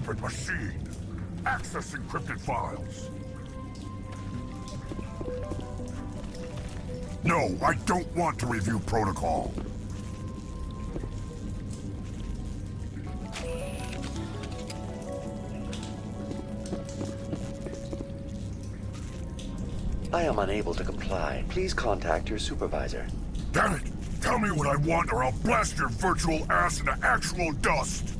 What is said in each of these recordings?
stupid machine. Access encrypted files. No, I don't want to review protocol. I am unable to comply. Please contact your supervisor. Damn it! Tell me what I want or I'll blast your virtual ass into actual dust!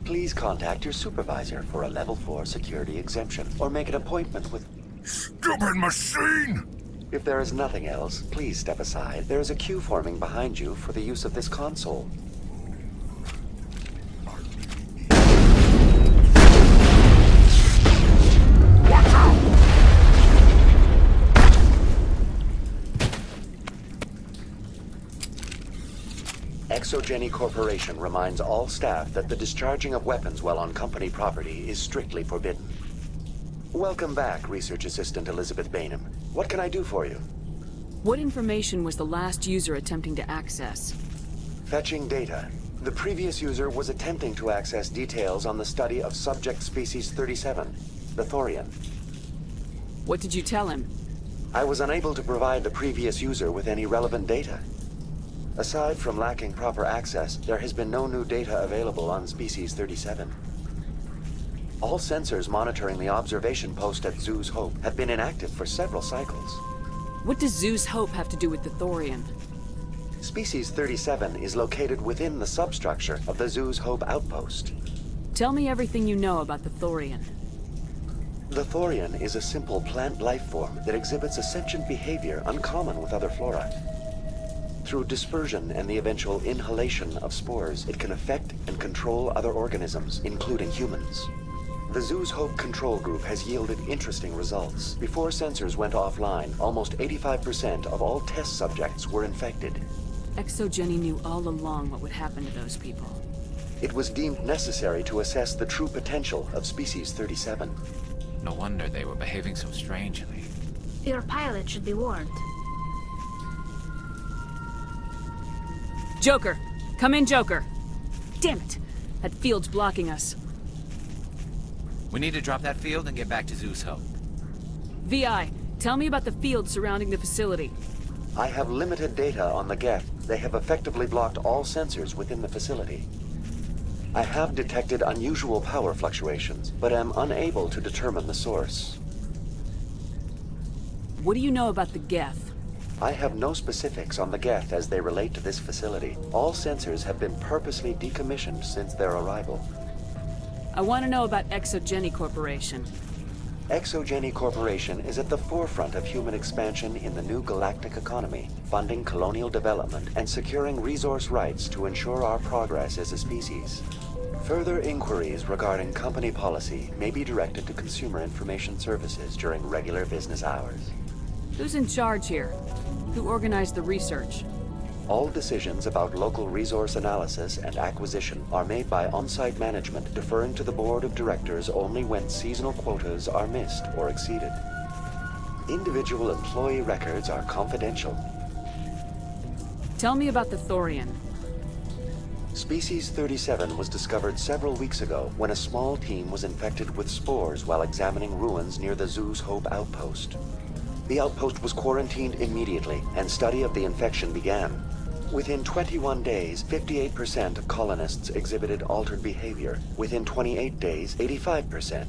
Please contact your supervisor for a Level 4 security exemption, or make an appointment with... Stupid machine! If there is nothing else, please step aside. There is a queue forming behind you for the use of this console. Watch out! Exogeny Corporation reminds all staff that the discharging of weapons while on company property is strictly forbidden. Welcome back, Research Assistant Elizabeth Bainham. What can I do for you? What information was the last user attempting to access? Fetching data. The previous user was attempting to access details on the study of subject species 37, the Thorian. What did you tell him? I was unable to provide the previous user with any relevant data. Aside from lacking proper access, there has been no new data available on species 37. All sensors monitoring the observation post at Zeus Hope have been inactive for several cycles. What does Zeus Hope have to do with the Thorian? Species 37 is located within the substructure of the Zeus Hope outpost. Tell me everything you know about the Thorian. The Thorian is a simple plant life form that exhibits a sentient behavior uncommon with other flora. Through dispersion and the eventual inhalation of spores, it can affect and control other organisms, including humans. The Zeus Hope control group has yielded interesting results. Before sensors went offline, almost 85% of all test subjects were infected. Exogeny knew all along what would happen to those people. It was deemed necessary to assess the true potential of species 37. No wonder they were behaving so strangely. Your pilot should be warned. Joker! Come in, Joker! Damn it! That field's blocking us. We need to drop that field and get back to Zeus Hope. VI, tell me about the field surrounding the facility. I have limited data on the Geth. They have effectively blocked all sensors within the facility. I have detected unusual power fluctuations, but am unable to determine the source. What do you know about the Geth? I have no specifics on the Geth as they relate to this facility. All sensors have been purposely decommissioned since their arrival. I want to know about Exogeny Corporation. Exogeny Corporation is at the forefront of human expansion in the new galactic economy, funding colonial development and securing resource rights to ensure our progress as a species. Further inquiries regarding company policy may be directed to Consumer Information Services during regular business hours. Who's in charge here? Who organized the research? All decisions about local resource analysis and acquisition are made by on-site management, deferring to the board of directors only when seasonal quotas are missed or exceeded. Individual employee records are confidential. Tell me about the Thorian. Species 37 was discovered several weeks ago when a small team was infected with spores while examining ruins near the Zeus Hope outpost. The outpost was quarantined immediately, and study of the infection began. Within 21 days, 58% of colonists exhibited altered behavior. Within 28 days, 85%.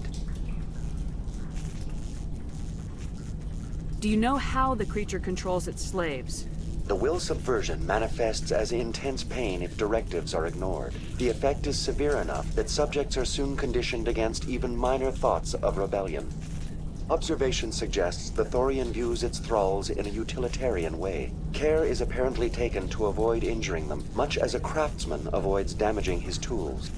Do you know how the creature controls its slaves? The will subversion manifests as intense pain if directives are ignored. The effect is severe enough that subjects are soon conditioned against even minor thoughts of rebellion. Observation suggests the Thorian views its thralls in a utilitarian way. Care is apparently taken to avoid injuring them, much as a craftsman avoids damaging his tools.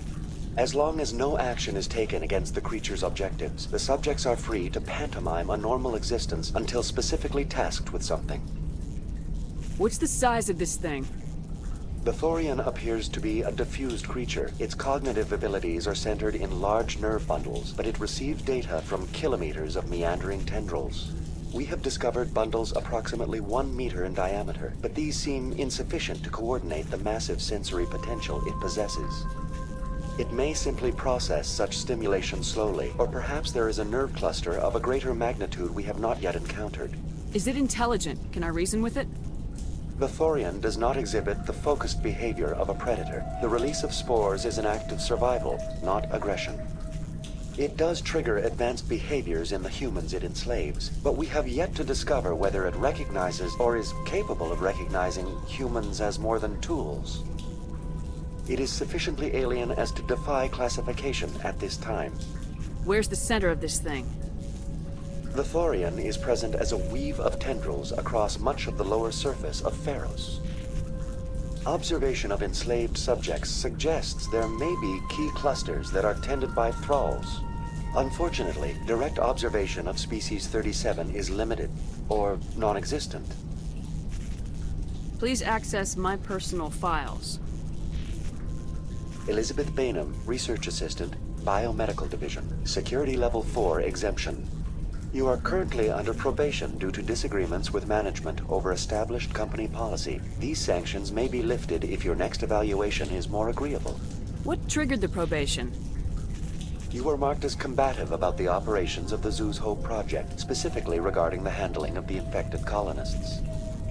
As long as no action is taken against the creature's objectives, the subjects are free to pantomime a normal existence until specifically tasked with something. What's the size of this thing? The Thorian appears to be a diffused creature. Its cognitive abilities are centered in large nerve bundles, but it receives data from kilometers of meandering tendrils. We have discovered bundles approximately 1 meter in diameter, but these seem insufficient to coordinate the massive sensory potential it possesses. It may simply process such stimulation slowly, or perhaps there is a nerve cluster of a greater magnitude we have not yet encountered. Is it intelligent? Can I reason with it? The Thorian does not exhibit the focused behavior of a predator. The release of spores is an act of survival, not aggression. It does trigger advanced behaviors in the humans it enslaves, but we have yet to discover whether it recognizes or is capable of recognizing humans as more than tools. It is sufficiently alien as to defy classification at this time. Where's the center of this thing? The Thorian is present as a weave of tendrils across much of the lower surface of Pharos. Observation of enslaved subjects suggests there may be key clusters that are tended by thralls. Unfortunately, direct observation of species 37 is limited, or non-existent. Please access my personal files. Elizabeth Bainham, Research Assistant, Biomedical Division, Security Level 4 exemption. You are currently under probation due to disagreements with management over established company policy. These sanctions may be lifted if your next evaluation is more agreeable. What triggered the probation? You were marked as combative about the operations of the Zoo's Hope project, specifically regarding the handling of the infected colonists.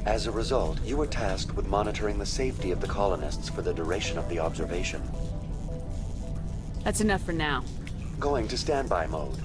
As a result, you were tasked with monitoring the safety of the colonists for the duration of the observation. That's enough for now. Going to standby mode.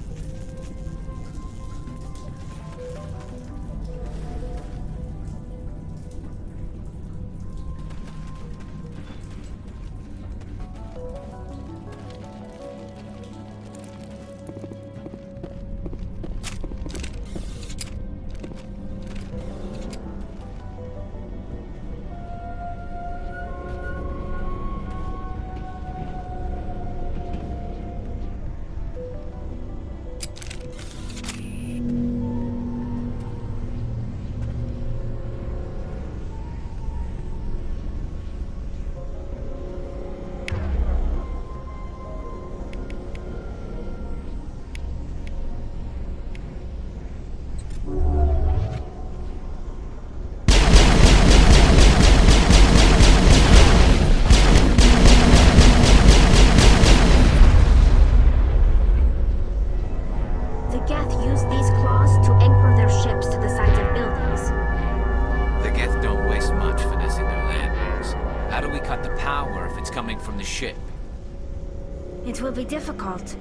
It will be difficult.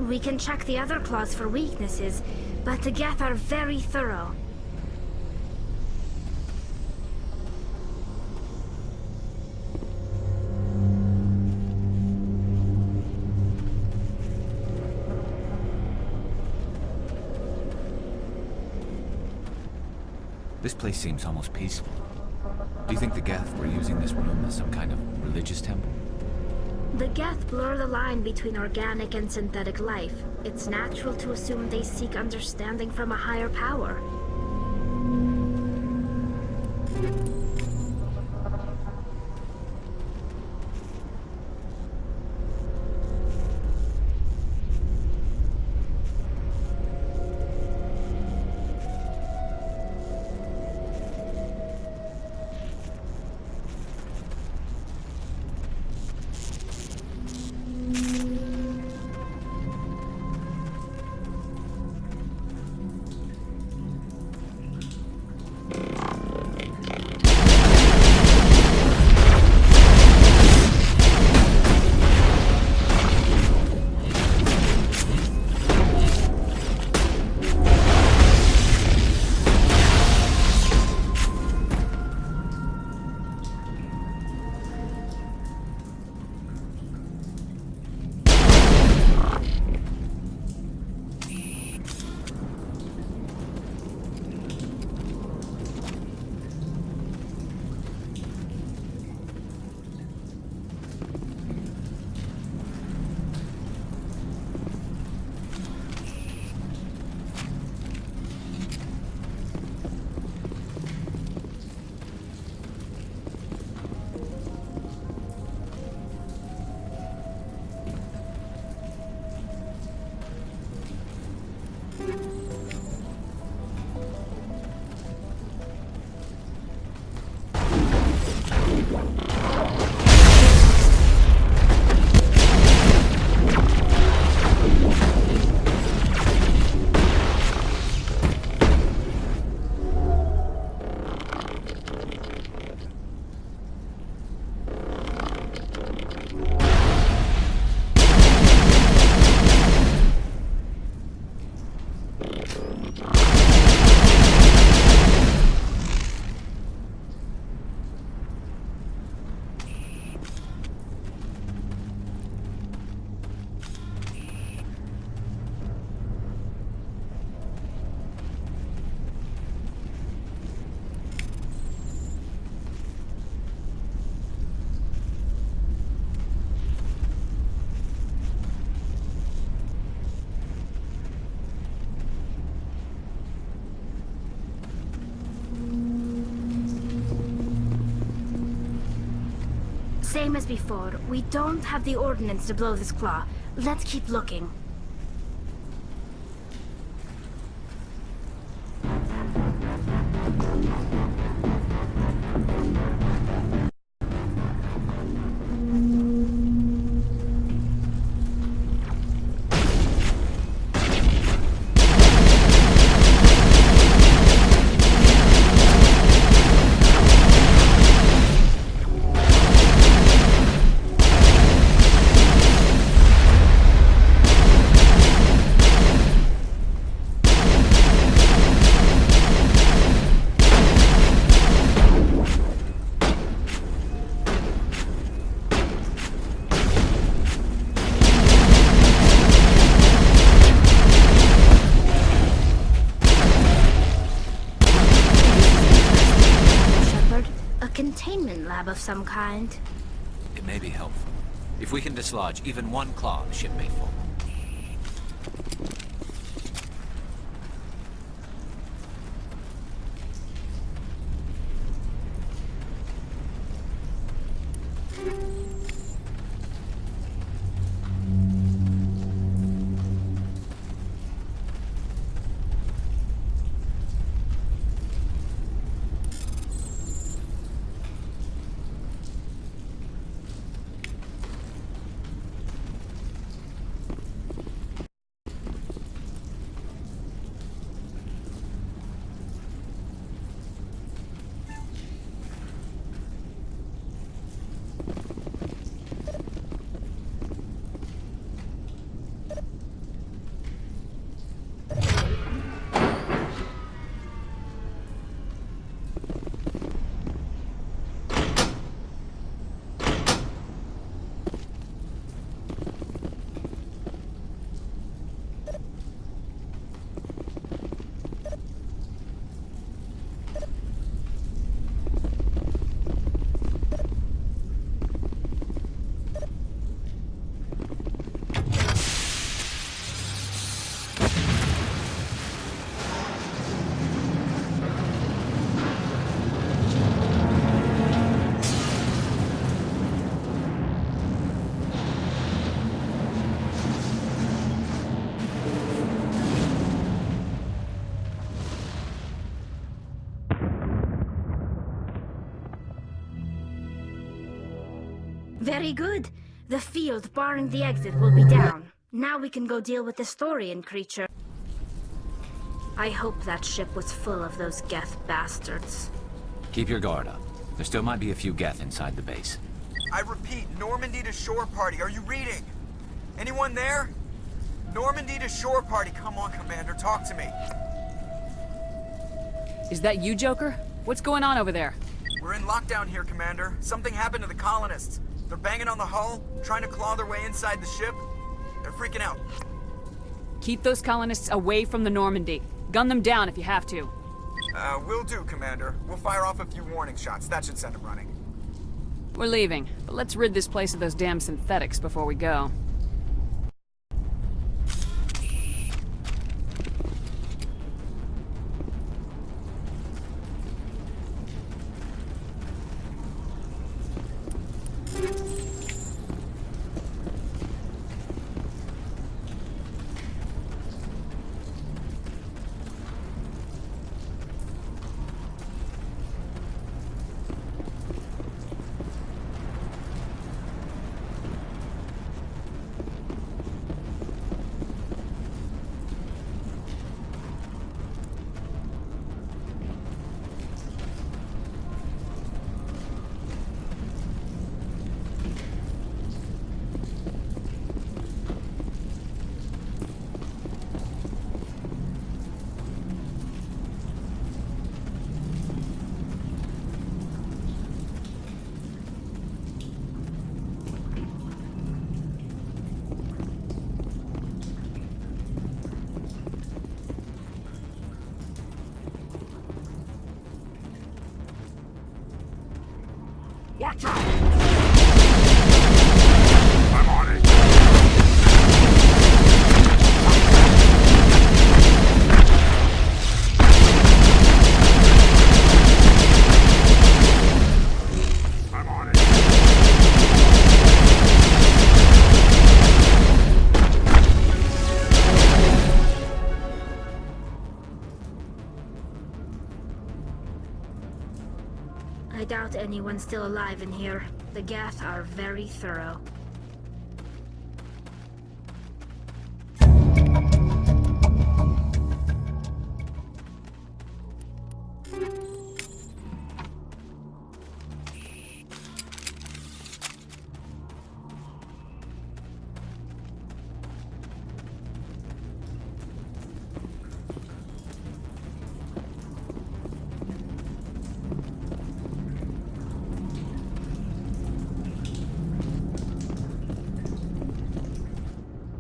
We can check the other claws for weaknesses, but the Geth are very thorough. This place seems almost peaceful. Do you think the Geth were using this room as some kind of religious temple? The Geth blur the line between organic and synthetic life. It's natural to assume they seek understanding from a higher power. Same as before, we don't have the ordnance to blow this claw. Let's keep looking. Containment lab of some kind. It may be helpful. If we can dislodge even one claw, the ship may fall. Very good. The field barring the exit will be down. Now we can go deal with the Storian creature. I hope that ship was full of those Geth bastards. Keep your guard up. There still might be a few Geth inside the base. I repeat, Normandy to shore party. Are you reading? Anyone there? Normandy to shore party. Come on, Commander, talk to me. Is that you, Joker? What's going on over there? We're in lockdown here, Commander. Something happened to the colonists. They're banging on the hull, trying to claw their way inside the ship. They're freaking out. Keep those colonists away from the Normandy. Gun them down if you have to. Will do, Commander. We'll fire off a few warning shots. That should send them running. We're leaving, but let's rid this place of those damn synthetics before we go. Watch out! I'm on it. I'm on it. I doubt anyone's still alive in here. The Geth are very thorough.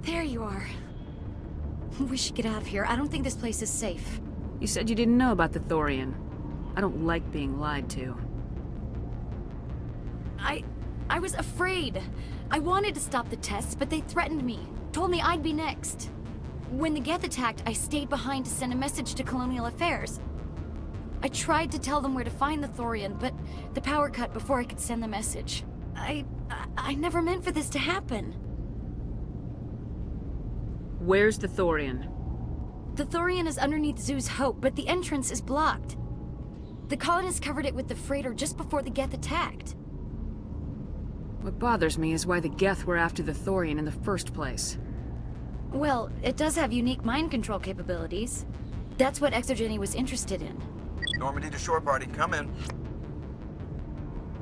There you are. We should get out of here. I don't think this place is safe. You said you didn't know about the Thorian. I don't like being lied to. I was afraid. I wanted to stop the tests, but they threatened me. Told me I'd be next. When the Geth attacked, I stayed behind to send a message to Colonial Affairs. I tried to tell them where to find the Thorian, but the power cut before I could send the message. I never meant for this to happen. Where's the Thorian? The Thorian is underneath Zoo's Hope, but the entrance is blocked. The colonists covered it with the freighter just before the Geth attacked. What bothers me is why the Geth were after the Thorian in the first place. Well, it does have unique mind control capabilities. That's what Exogeny was interested in. Normandy to shore party, come in.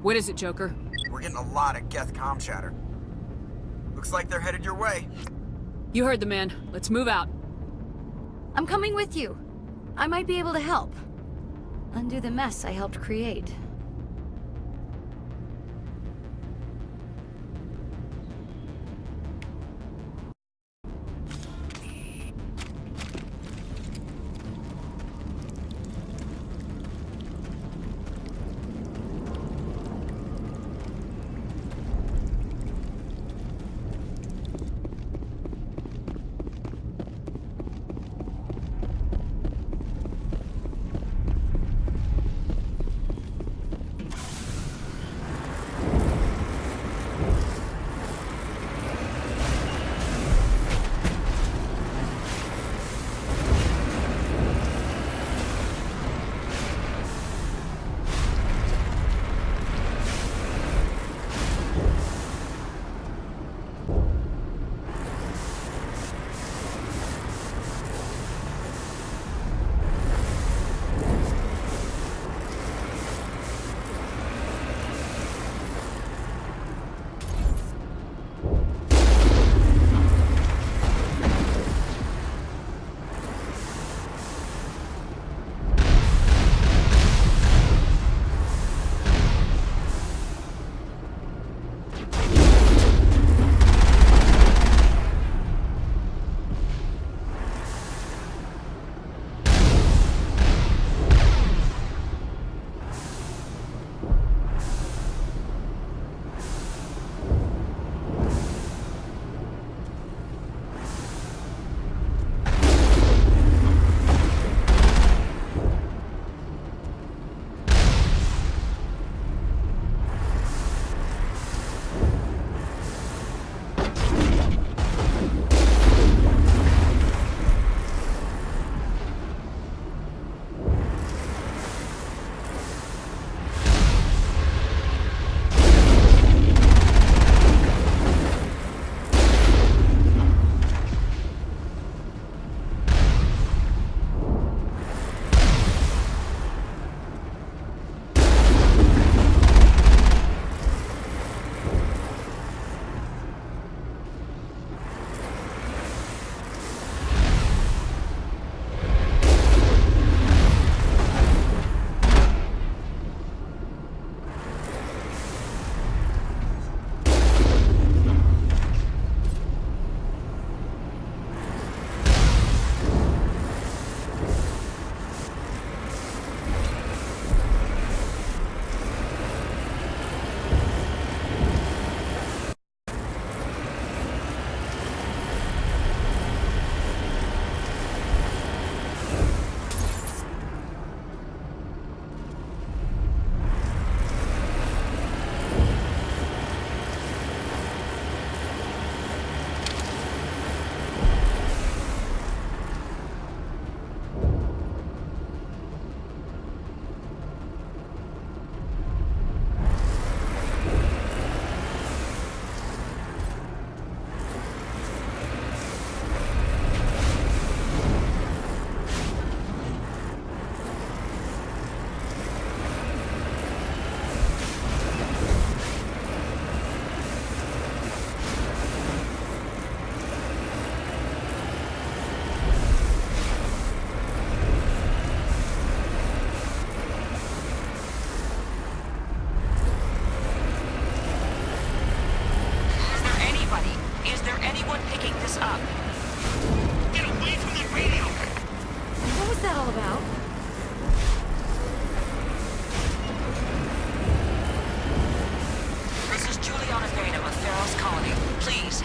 What is it, Joker? We're getting a lot of Geth comm chatter. Looks like they're headed your way. You heard the man. Let's move out. I'm coming with you. I might be able to help. Undo the mess I helped create.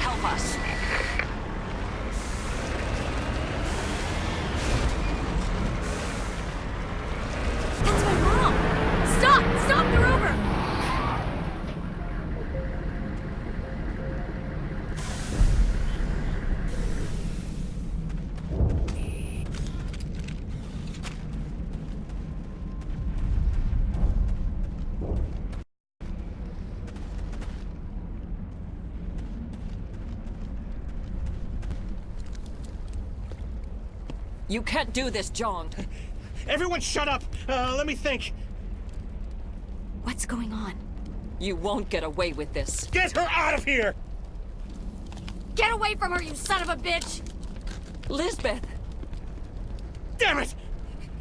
help us. That's my mom! Stop! Stop the rover! You can't do this, John. Everyone shut up! Let me think. What's going on? You won't get away with this. Get her out of here! Get away from her, you son of a bitch! Lisbeth! Damn it!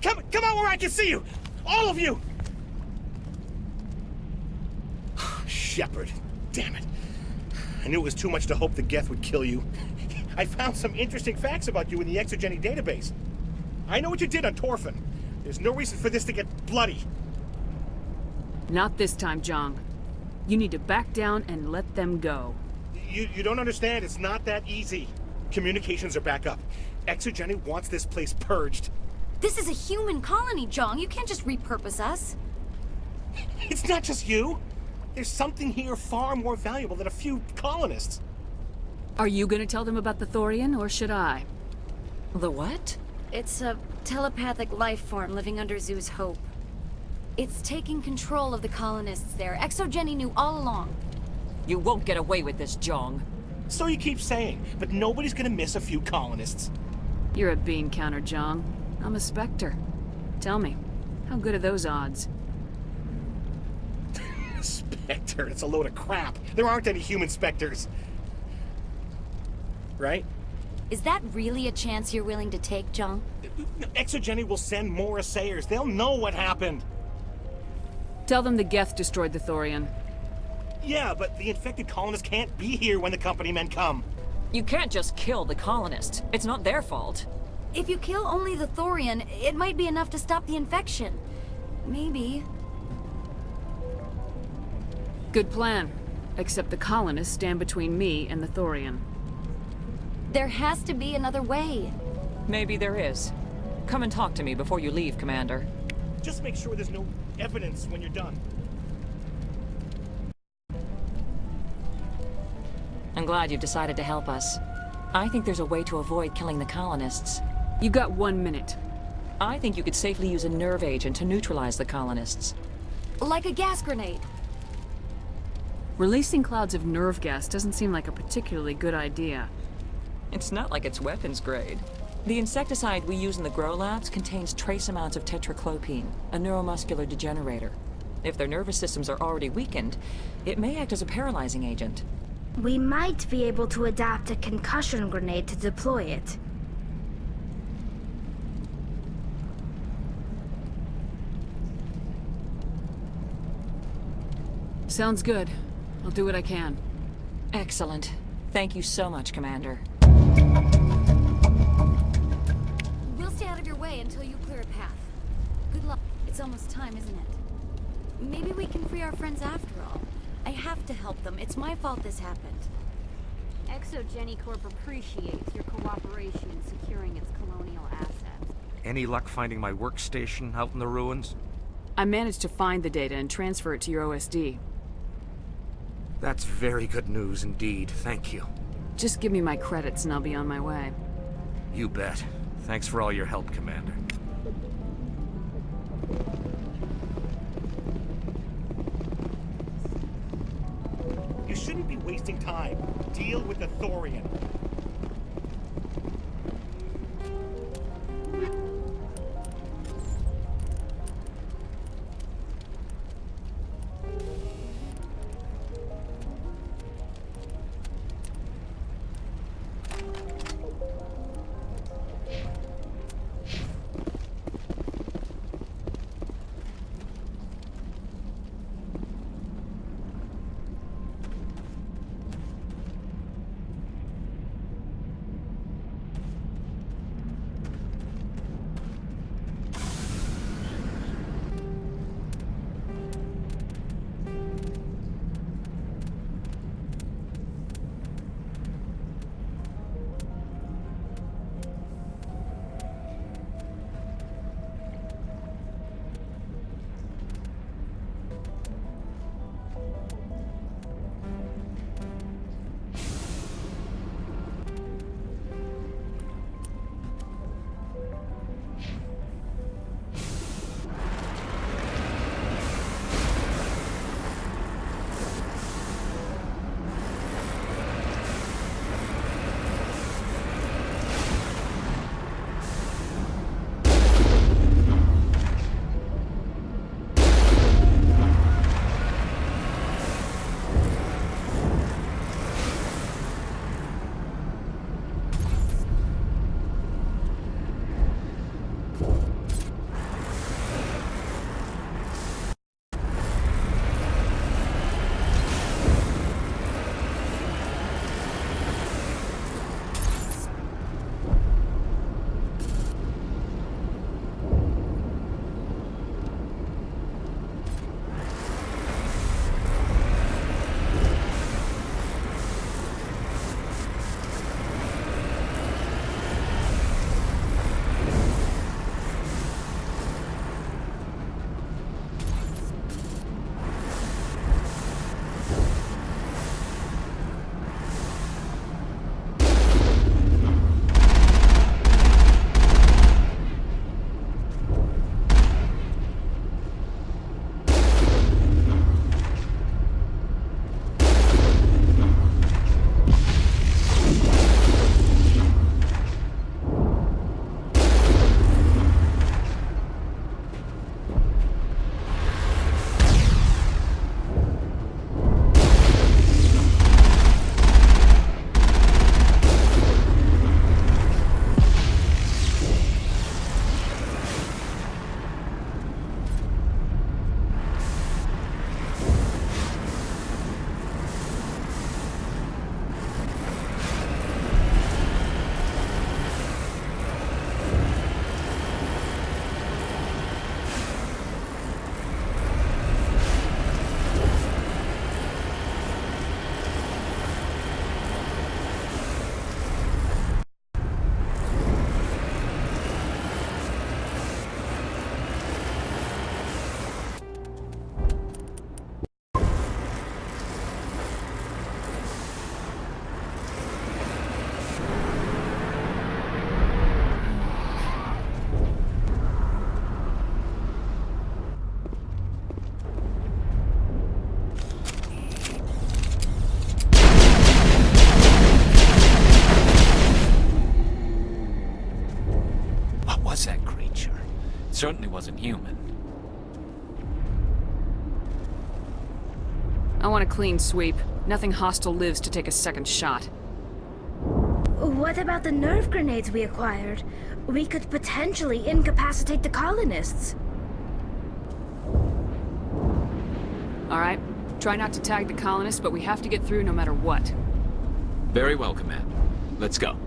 Come out where I can see you! All of you! Shepard, damn it. I knew it was too much to hope the Geth would kill you. I found some interesting facts about you in the Exogeny database. I know what you did on Torfin. There's no reason for this to get bloody. Not this time, Jong. You need to back down and let them go. You don't understand. It's not that easy. Communications are back up. Exogeny wants this place purged. This is a human colony, Jong. You can't just repurpose us. It's not just you. There's something here far more valuable than a few colonists. Are you gonna tell them about the Thorian, or should I? The what? It's a telepathic life form living under Zoo's Hope. It's taking control of the colonists there. Exogeny knew all along. You won't get away with this, Jong. So you keep saying, but nobody's gonna miss a few colonists. You're a bean counter, Jong. I'm a Spectre. Tell me, how good are those odds? Spectre, it's a load of crap. There aren't any human Spectres. Right? Is that really a chance you're willing to take, Jong? Exogeny will send more assayers. They'll know what happened. Tell them the Geth destroyed the Thorian. Yeah, but the infected colonists can't be here when the company men come. You can't just kill the colonists. It's not their fault. If you kill only the Thorian, it might be enough to stop the infection. Maybe. Good plan. Except the colonists stand between me and the Thorian. There has to be another way. Maybe there is. Come and talk to me before you leave, Commander. Just make sure there's no evidence when you're done. I'm glad you've decided to help us. I think there's a way to avoid killing the colonists. You got 1 minute. I think you could safely use a nerve agent to neutralize the colonists. Like a gas grenade. Releasing clouds of nerve gas doesn't seem like a particularly good idea. It's not like it's weapons grade. The insecticide we use in the grow labs contains trace amounts of tetraclopine, a neuromuscular degenerator. If their nervous systems are already weakened, it may act as a paralyzing agent. We might be able to adapt a concussion grenade to deploy it. Sounds good. I'll do what I can. Excellent. Thank you so much, Commander. We'll stay out of your way until you clear a path. Good luck. It's almost time, isn't it? Maybe we can free our friends after all. I have to help them. It's my fault this happened. Exogeny Corp appreciates your cooperation in securing its colonial assets. Any luck finding my workstation out in the ruins? I managed to find the data and transfer it to your OSD. That's very good news indeed, thank you. Just give me my credits and I'll be on my way. You bet. Thanks for all your help, Commander. You shouldn't be wasting time. Deal with the Thorian. certainly wasn't human. I want a clean sweep. Nothing hostile lives to take a second shot. What about the nerve grenades we acquired? We could potentially incapacitate the colonists. Alright, try not to tag the colonists, but we have to get through no matter what. Very well, Command. Let's go.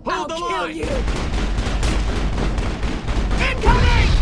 Hold the line! you! Incoming!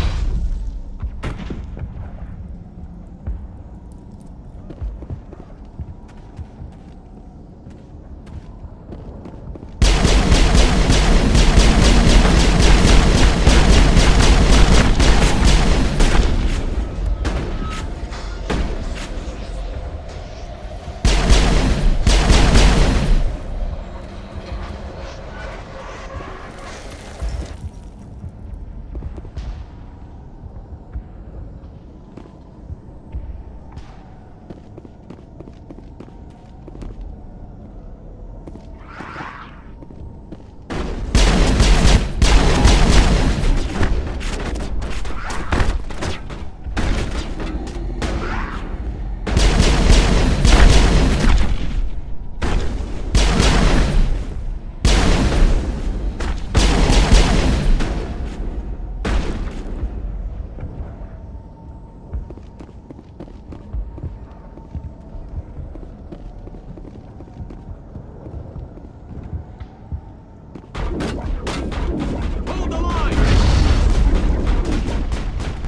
Hold the line!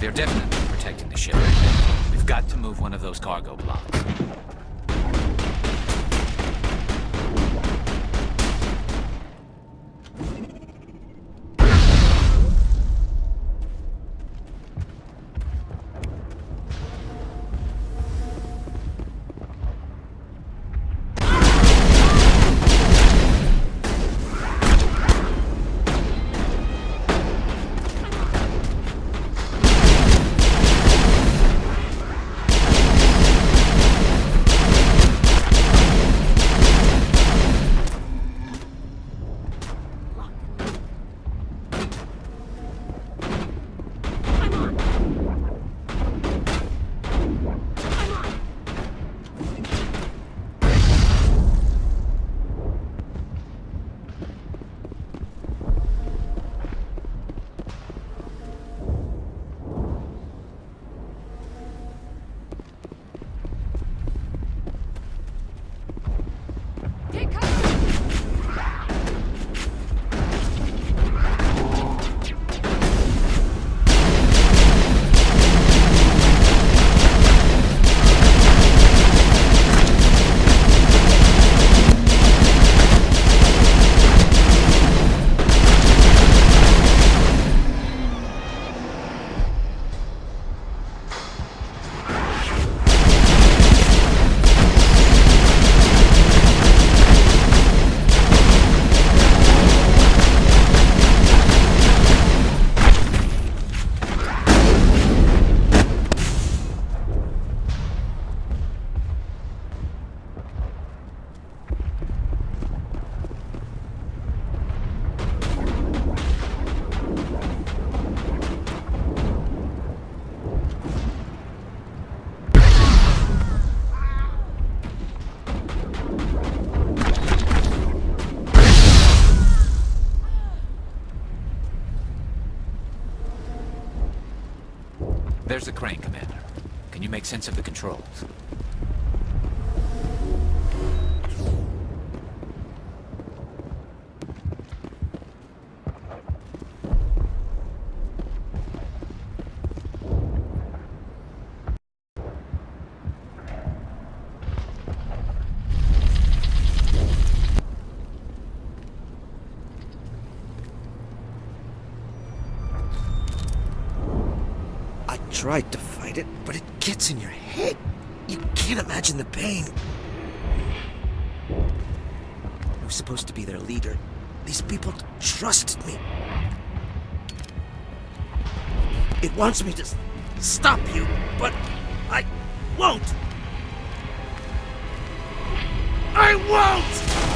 They're definitely protecting the ship. We've got to move one of those cargo blocks. There's the crane, Commander. Can you make sense of the controls? I tried to fight it, but it gets in your head. You can't imagine the pain. I was supposed to be their leader. These people trusted me. It wants me to stop you, but I won't. I won't!